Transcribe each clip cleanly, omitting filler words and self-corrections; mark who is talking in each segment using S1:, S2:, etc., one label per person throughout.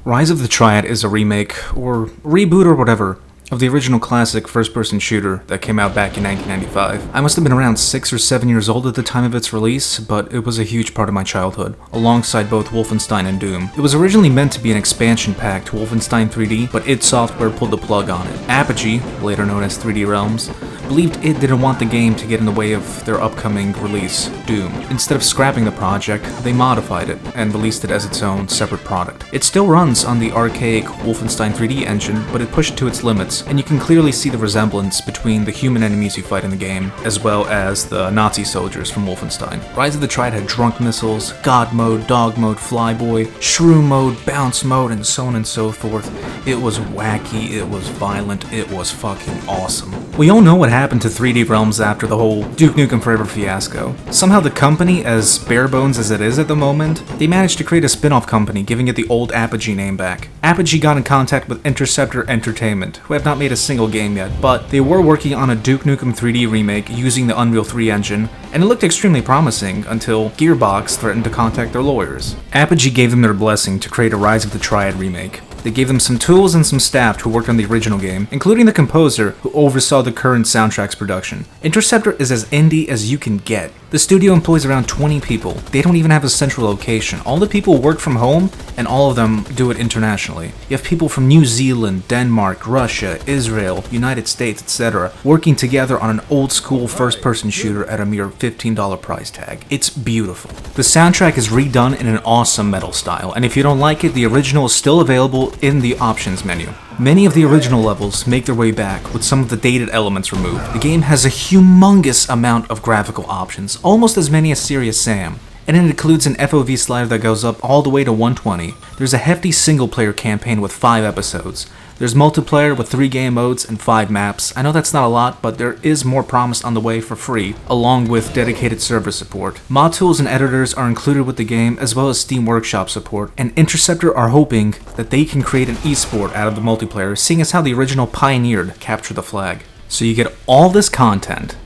S1: Rise of the Triad is a remake, or reboot or whatever, of the original classic first-person shooter that came out back in 1995. I must have been around 6 or 7 years old at the time of its release, but it was a huge part of my childhood, alongside both Wolfenstein and Doom. It was originally meant to be an expansion pack to Wolfenstein 3D, but id Software pulled the plug on it. Apogee, later known as 3D Realms, believed it didn't want the game to get in the way of their upcoming release, Doom. Instead of scrapping the project, they modified it and released it as its own separate product. It still runs on the archaic Wolfenstein 3D engine, but it pushed it to its limits, and you can clearly see the resemblance between the human enemies you fight in the game, as well as the Nazi soldiers from Wolfenstein. Rise of the Triad had drunk missiles, god mode, dog mode, flyboy, shroom mode, bounce mode, and so on and so forth. It was wacky, it was violent, it was fucking awesome. We all know what happened to 3D Realms after the whole Duke Nukem Forever fiasco. Somehow the company, as bare bones as it is at the moment, they managed to create a spin-off company, giving it the old Apogee name back. Apogee got in contact with Interceptor Entertainment, who have not made a single game yet, but they were working on a Duke Nukem 3D remake using the Unreal 3 engine, and it looked extremely promising until Gearbox threatened to contact their lawyers. Apogee gave them their blessing to create a Rise of the Triad remake. They gave them some tools and some staff who worked on the original game, including the composer who oversaw the current soundtrack's production. Interceptor is as indie as you can get. The studio employs around 20 people. They don't even have a central location. All the people work from home, and all of them do it internationally. You have people from New Zealand, Denmark, Russia, Israel, United States, etc., working together on an old-school first-person shooter at a mere $15 price tag. It's beautiful. The soundtrack is redone in an awesome metal style, and if you don't like it, the original is still available in the options menu. Many of the original levels make their way back, with some of the dated elements removed. The game has a humongous amount of graphical options, almost as many as Serious Sam, and it includes an FOV slider that goes up all the way to 120. There's a hefty single-player campaign with 5 episodes. There's multiplayer with 3 game modes and 5 maps. I know that's not a lot, but there is more promised on the way for free, along with dedicated server support. Mod tools and editors are included with the game, as well as Steam Workshop support, and Interceptor are hoping that they can create an esport out of the multiplayer, seeing as how the original pioneered Capture the Flag. So you get all this content,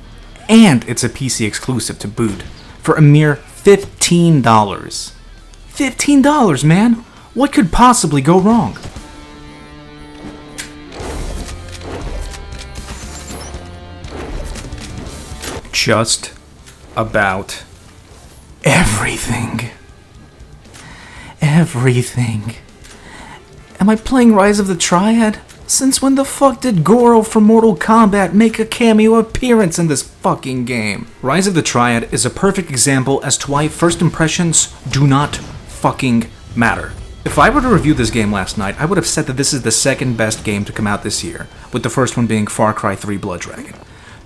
S1: and it's a PC exclusive to boot, for a mere $15. $15, man! What could possibly go wrong? Just about everything. Everything. Am I playing Rise of the Triad? Since when the fuck did Goro from Mortal Kombat make a cameo appearance in this fucking game? Rise of the Triad is a perfect example as to why first impressions do not fucking matter. If I were to review this game last night, I would have said that this is the second best game to come out this year, with the first one being Far Cry 3 Blood Dragon.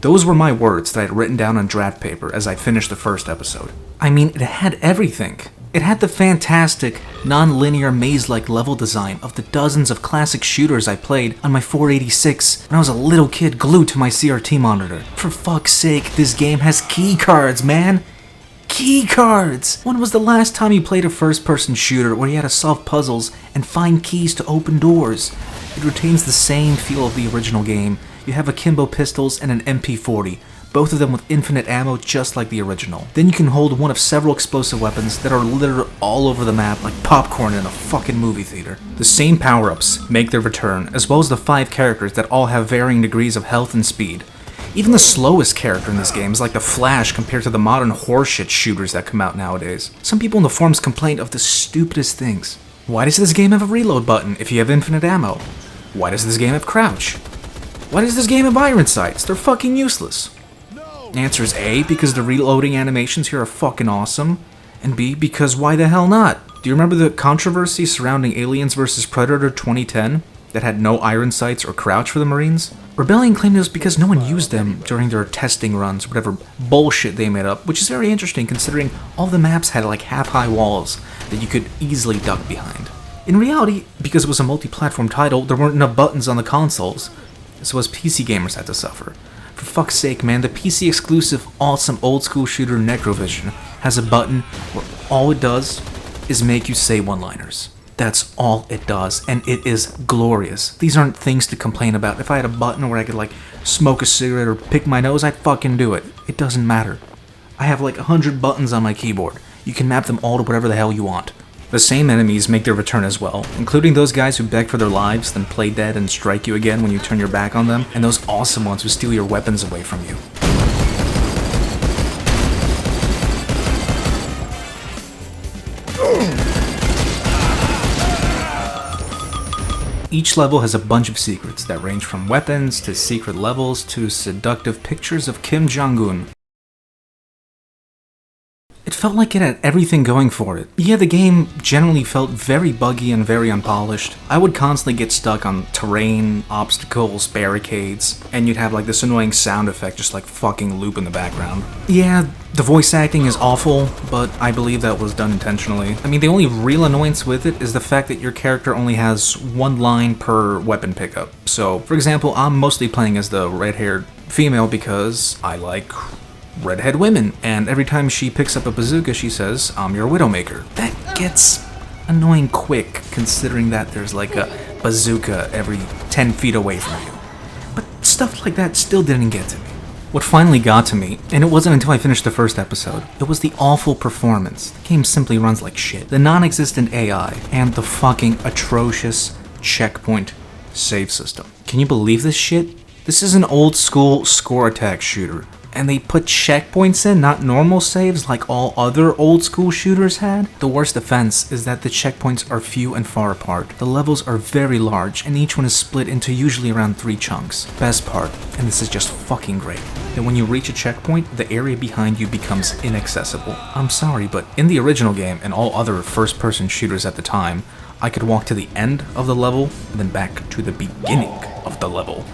S1: Those were my words that I had written down on draft paper as I finished the first episode. I mean, it had everything. It had the fantastic, non-linear maze-like level design of the dozens of classic shooters I played on my 486 when I was a little kid glued to my CRT monitor. For fuck's sake, this game has key cards, man! Key cards! When was the last time you played a first-person shooter where you had to solve puzzles and find keys to open doors? It retains the same feel of the original game. You have akimbo pistols and an MP40, both of them with infinite ammo just like the original. Then you can hold one of several explosive weapons that are littered all over the map like popcorn in a fucking movie theater. The same power-ups make their return, as well as the 5 characters that all have varying degrees of health and speed. Even the slowest character in this game is like the Flash compared to the modern horseshit shooters that come out nowadays. Some people in the forums complained of the stupidest things. Why does this game have a reload button if you have infinite ammo? Why does this game have crouch? Why does this game have iron sights? They're fucking useless. Answer is A, because the reloading animations here are fucking awesome, and B, because why the hell not? Do you remember the controversy surrounding Aliens vs. Predator 2010 that had no iron sights or crouch for the Marines? Rebellion claimed it was because no one used them during their testing runs, whatever bullshit they made up, which is very interesting considering all the maps had like half-high walls that you could easily duck behind. In reality, because it was a multi-platform title, there weren't enough buttons on the consoles, so as PC gamers had to suffer. For fuck's sake, man, the PC exclusive awesome old school shooter Necrovision has a button where all it does is make you say one-liners. That's all it does, and it is glorious. These aren't things to complain about. If I had a button where I could like smoke a cigarette or pick my nose, I'd fucking do it. It doesn't matter. I have like 100 buttons on my keyboard. You can map them all to whatever the hell you want. The same enemies make their return as well, including those guys who beg for their lives, then play dead and strike you again when you turn your back on them, and those awesome ones who steal your weapons away from you. Each level has a bunch of secrets that range from weapons to secret levels to seductive pictures of Kim Jong-un. It felt like it had everything going for it. Yeah, the game generally felt very buggy and very unpolished. I would constantly get stuck on terrain, obstacles, barricades, and you'd have like this annoying sound effect just like fucking loop in the background. Yeah, the voice acting is awful, but I believe that was done intentionally. I mean, the only real annoyance with it is the fact that your character only has one line per weapon pickup. So, for example, I'm mostly playing as the red-haired female because I like redhead women, and every time she picks up a bazooka, she says, "I'm your Widowmaker." That gets annoying quick, considering that there's like a bazooka every 10 feet away from you. But stuff like that still didn't get to me. What finally got to me, and it wasn't until I finished the first episode, it was the awful performance. The game simply runs like shit. The non-existent AI, and the fucking atrocious checkpoint save system. Can you believe this shit? This is an old school score attack shooter, and they put checkpoints in, not normal saves like all other old school shooters had. The worst offense is that the checkpoints are few and far apart. The levels are very large, and each one is split into usually around 3 chunks. Best part, and this is just fucking great, that when you reach a checkpoint, the area behind you becomes inaccessible. I'm sorry, but in the original game and all other first-person shooters at the time, I could walk to the end of the level and then back to the beginning of the level.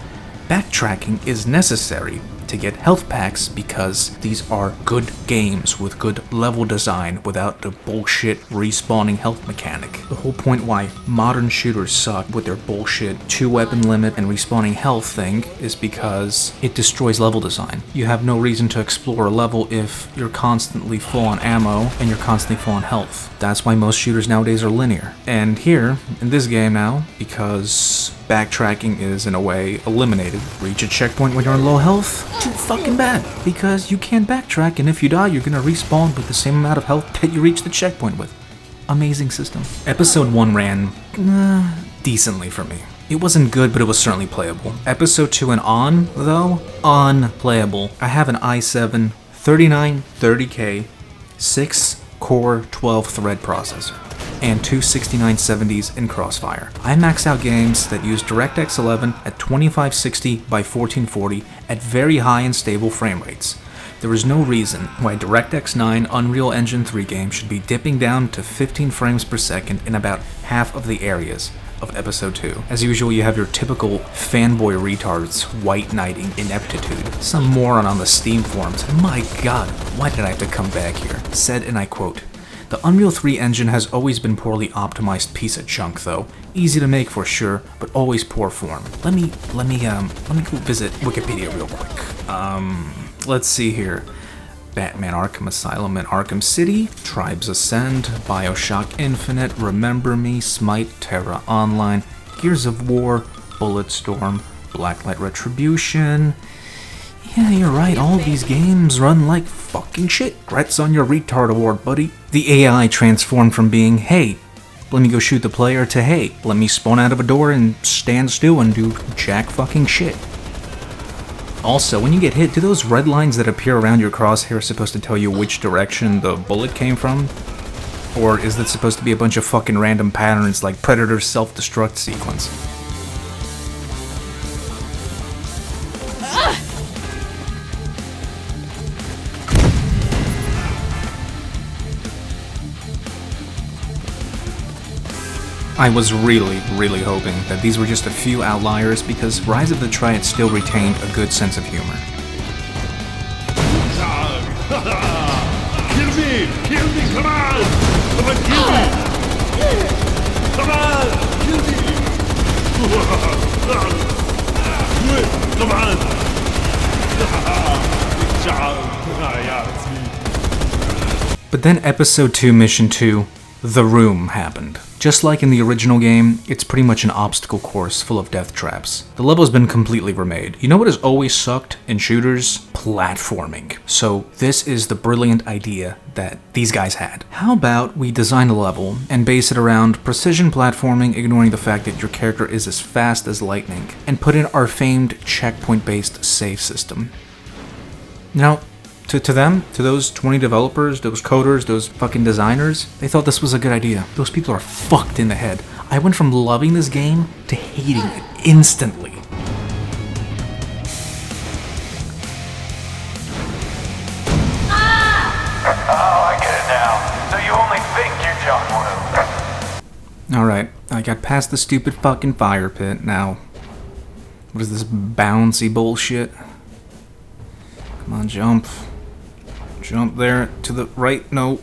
S1: Backtracking is necessary to get health packs because these are good games with good level design without the bullshit respawning health mechanic. The whole point why modern shooters suck with their bullshit 2-weapon limit and respawning health thing is because it destroys level design. You have no reason to explore a level if you're constantly full on ammo and you're constantly full on health. That's why most shooters nowadays are linear. And here, in this game now, because backtracking is in a way eliminated, reach a checkpoint when you're on low health, too fucking bad, because you can't backtrack, and if you die you're gonna respawn with the same amount of health that you reached the checkpoint with. Amazing system. Episode 1 ran decently for me. It wasn't good, but it was certainly playable. Episode 2 and on, though, unplayable. I have an i7 3930K 6-core 12-thread processor and two 6970s in Crossfire. I max out games that use DirectX 11 at 2560 by 1440 at very high and stable frame rates. There is no reason why DirectX 9 Unreal Engine 3 games should be dipping down to 15 frames per second in about half of the areas of Episode 2. As usual, you have your typical fanboy retards white knighting ineptitude. Some moron on the Steam forums, my god, why did I have to come back here? Said, and I quote, "The Unreal 3 engine has always been poorly optimized piece of junk though. Easy to make for sure, but always poor form." Let me go visit Wikipedia real quick. Let's see here. Batman Arkham Asylum and Arkham City, Tribes Ascend, BioShock Infinite, Remember Me, Smite, Terra Online, Gears of War, Bulletstorm, Blacklight Retribution. Yeah, you're right, all of these games run like fucking shit. Congrats on your retard award, buddy. The AI transformed from being, hey, let me go shoot the player, to hey, let me spawn out of a door and stand still and do jack fucking shit. Also, when you get hit, do those red lines that appear around your crosshair supposed to tell you which direction the bullet came from? Or is that supposed to be a bunch of fucking random patterns like Predator's self-destruct sequence? I was really hoping that these were just a few outliers because Rise of the Triad still retained a good sense of humor.
S2: Kill me! Kill me! Come on! Come on, kill me! Come on! Kill me! Come on! Good job!
S1: But then Episode 2 Mission 2 the room happened. Just like in the original game, it's pretty much an obstacle course full of death traps. The level's been completely remade. You know what has always sucked in shooters? Platforming. So this is the brilliant idea that these guys had. How about we design a level and base it around precision platforming, ignoring the fact that your character is as fast as lightning, and put in our famed checkpoint-based save system. Now, to them, to those 20 developers, those coders, those fucking designers, they thought this was a good idea. Those people are fucked in the head. I went from loving this game to hating it instantly.
S3: Oh, I get it now. So you only think you're John Woo.
S1: Alright, I got past the stupid fucking fire pit. Now, what is this bouncy bullshit? Come on, jump. Jump there to the right. No.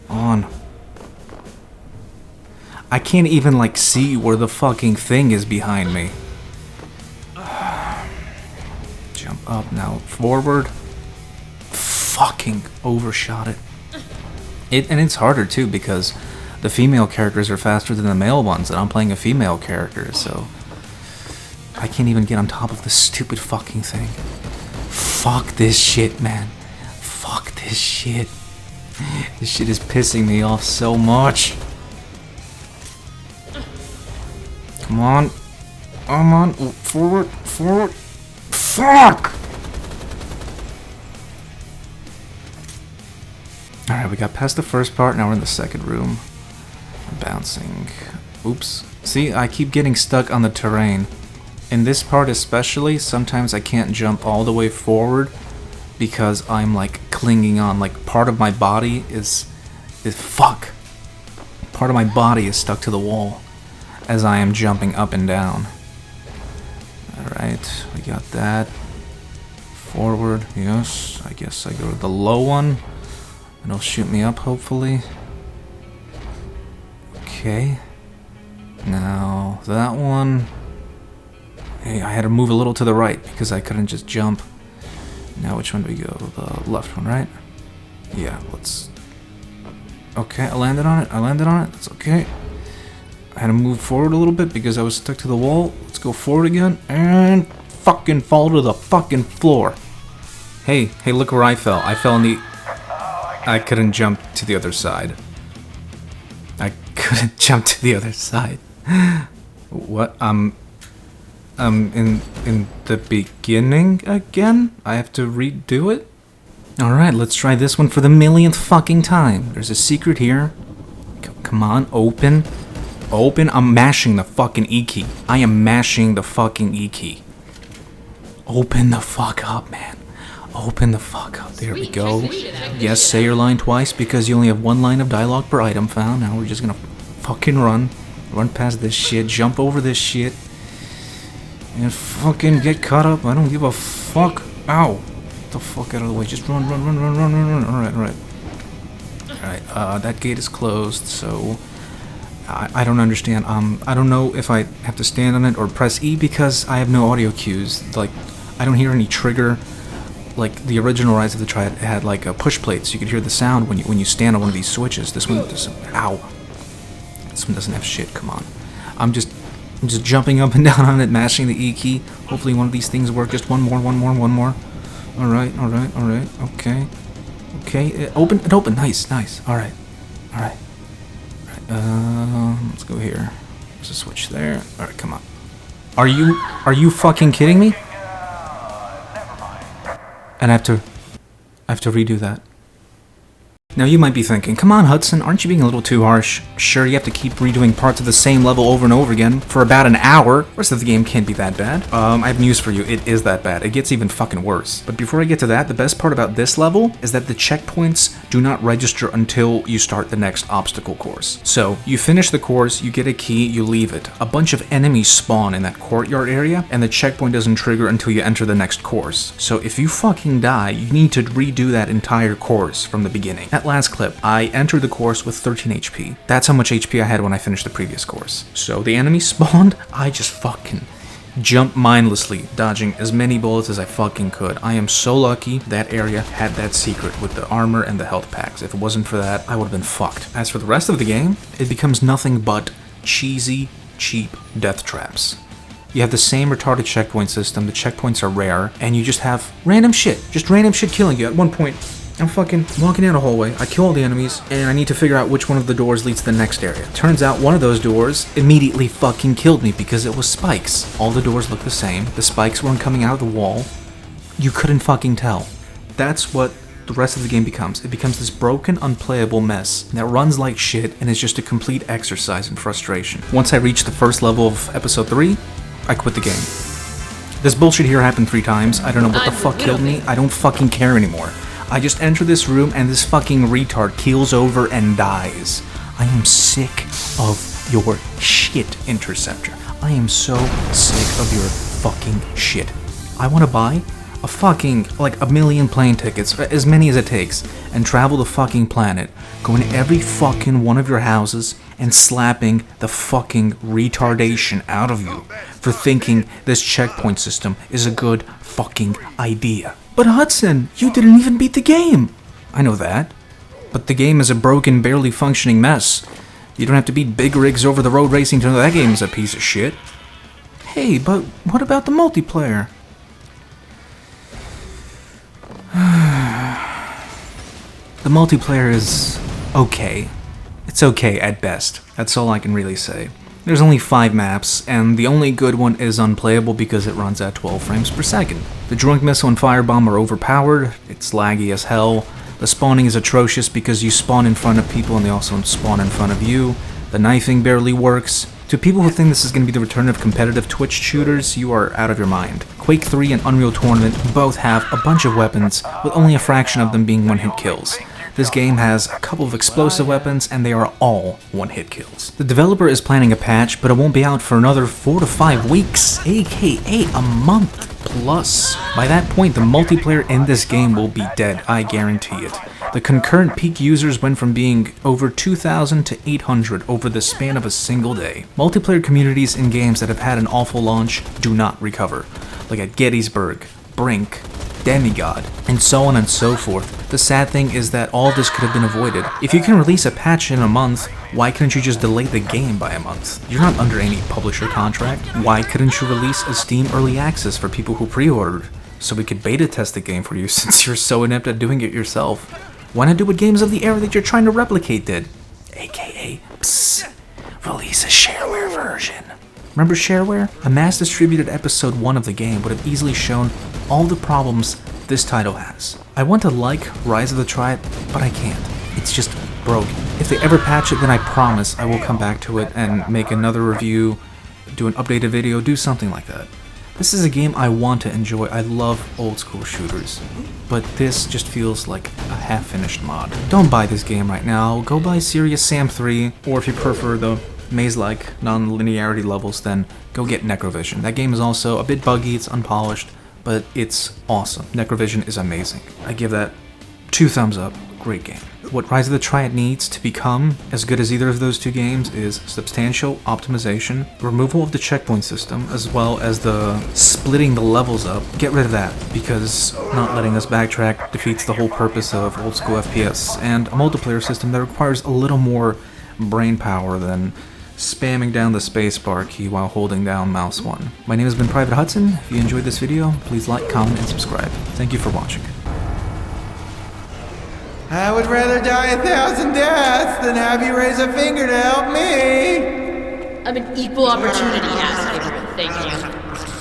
S1: On. I can't even, like, see where the fucking thing is behind me. Jump up now. Forward. Fucking overshot it. And it's harder, too, because the female characters are faster than the male ones, and I'm playing a female character, so I can't even get on top of this stupid fucking thing. Fuck this shit, man. Fuck this shit. This shit is pissing me off so much. Come on. Come on. Forward. Forward. Fuck! Alright, we got past the first part, now we're in the second room. I'm bouncing. Oops. See, I keep getting stuck on the terrain. In this part especially, sometimes I can't jump all the way forward because I'm like clinging on, like part of my body is fuck. Part of my body is stuck to the wall as I am jumping up and down. Alright, we got that. Forward, yes. I guess I go to the low one and it'll shoot me up hopefully. Okay. Now that one. Hey, I had to move a little to the right because I couldn't just jump. Now which one do we go? The left one, right? Yeah, let's... Okay, I landed on it. I landed on it. That's okay. I had to move forward a little bit because I was stuck to the wall. Let's go forward again and fucking fall to the fucking floor. Hey, look where I fell. I fell in the... I couldn't jump to the other side. I couldn't jump to the other side. What? In the beginning again? I have to redo it? Alright, let's try this one for the millionth fucking time. There's a secret here. Come on, open. Open. I'm mashing the fucking E key. I am mashing the fucking E key. Open the fuck up, man. Open the fuck up. There we go. Yes, say your line twice because you only have one line of dialogue per item found. Now we're just gonna fucking run. Run past this shit. Jump over this shit. And fucking get caught up. I don't give a fuck. Ow. Get the fuck out of the way. Just run. Alright. Alright, that gate is closed, so... I don't understand. I don't know if I have to stand on it or press E because I have no audio cues. Like, I don't hear any trigger. Like, the original Rise of the Triad had, like, a push plate, so you could hear the sound when you stand on one of these switches. This one doesn't... Ow. This one doesn't have shit, come on. I'm just jumping up and down on it, mashing the E key. Hopefully one of these things work. Just one more. Alright. Okay. It opened. Nice. Alright. Let's go here. There's a switch there. Alright, come on. Are you fucking kidding me? And I have to redo that. Now you might be thinking, come on Hudson, aren't you being a little too harsh? Sure, you have to keep redoing parts of the same level over and over again for about an hour. The rest of the game can't be that bad. I have news for you, it is that bad. It gets even fucking worse. But before I get to that, the best part about this level is that the checkpoints do not register until you start the next obstacle course. So, you finish the course, you get a key, you leave it. A bunch of enemies spawn in that courtyard area, and the checkpoint doesn't trigger until you enter the next course. So if you fucking die, you need to redo that entire course from the beginning. That last clip, I entered the course with 13 HP. That's how much HP I had when I finished the previous course. So the enemy spawned, I just fucking jump mindlessly, dodging as many bullets as I fucking could. I am so lucky that area had that secret with the armor and the health packs. If it wasn't for that, I would have been fucked. As for the rest of the game, it becomes nothing but cheesy, cheap death traps. You have the same retarded checkpoint system, the checkpoints are rare, and you just have random shit killing you. At one point, I'm fucking walking down a hallway, I kill all the enemies, and I need to figure out which one of the doors leads to the next area. Turns out one of those doors immediately fucking killed me because it was spikes. All the doors look the same, the spikes weren't coming out of the wall. You couldn't fucking tell. That's what the rest of the game becomes. It becomes this broken, unplayable mess that runs like shit and is just a complete exercise in frustration. Once I reached the first level of episode 3, I quit the game. This bullshit here happened 3 times. I don't know what the fuck killed me. I don't fucking care anymore. I just enter this room and this fucking retard keels over and dies. I am sick of your shit, Interceptor. I am so sick of your fucking shit. I want to buy a fucking, like, 1 million plane tickets, as many as it takes, and travel the fucking planet, go in every fucking one of your houses and slapping the fucking retardation out of you for thinking this checkpoint system is a good fucking idea. But Hudson, you didn't even beat the game! I know that. But the game is a broken, barely functioning mess. You don't have to beat big rigs over the road racing to know that game is a piece of shit. Hey, but what about the multiplayer? The multiplayer is okay. It's okay at best. That's all I can really say. There's only 5 maps, and the only good one is unplayable because it runs at 12 frames per second. The drunk missile and firebomb are overpowered, it's laggy as hell, the spawning is atrocious because you spawn in front of people and they also spawn in front of you, the knifing barely works. To people who think this is going to be the return of competitive Twitch shooters, you are out of your mind. Quake 3 and Unreal Tournament both have a bunch of weapons, with only a fraction of them being one-hit kills. This game has a couple of explosive weapons, and they are all one-hit kills. The developer is planning a patch, but it won't be out for another 4 to 5 weeks, aka a month plus. By that point, the multiplayer in this game will be dead, I guarantee it. The concurrent peak users went from being over 2,000 to 800 over the span of a single day. Multiplayer communities in games that have had an awful launch do not recover, like at Gettysburg, Brink, Demigod, and so on and so forth. The sad thing is that all this could have been avoided. If you can release a patch in a month, why couldn't you just delay the game by a month? You're not under any publisher contract. Why couldn't you release a Steam Early Access for people who pre-ordered, so we could beta test the game for you since you're so inept at doing it yourself? Why not do what games of the era that you're trying to replicate did? AKA, psst, release a shareware version. Remember shareware? A mass-distributed episode 1 of the game would have easily shown all the problems this title has. I want to like Rise of the Triad, but I can't. It's just broken. If they ever patch it, then I promise I will come back to it and make another review, do an updated video, do something like that. This is a game I want to enjoy. I love old school shooters, but this just feels like a half-finished mod. Don't buy this game right now. Go buy Serious Sam 3, or if you prefer the maze-like non-linearity levels, then go get Necrovision. That game is also a bit buggy, it's unpolished, but it's awesome. Necrovision is amazing. I give that 2 thumbs up. Great game. What Rise of the Triad needs to become as good as either of those 2 games is substantial optimization, removal of the checkpoint system, as well as the splitting the levels up. Get rid of that, because not letting us backtrack defeats the whole purpose of old school FPS, and a multiplayer system that requires a little more brain power than spamming down the spacebar key while holding down mouse 1. My name has been PvtHudson. If you enjoyed this video, please like, comment, and subscribe. Thank you for watching.
S4: I would rather die 1,000 deaths than have you raise a finger to help me!
S5: I'm an equal opportunity ass. Thank you.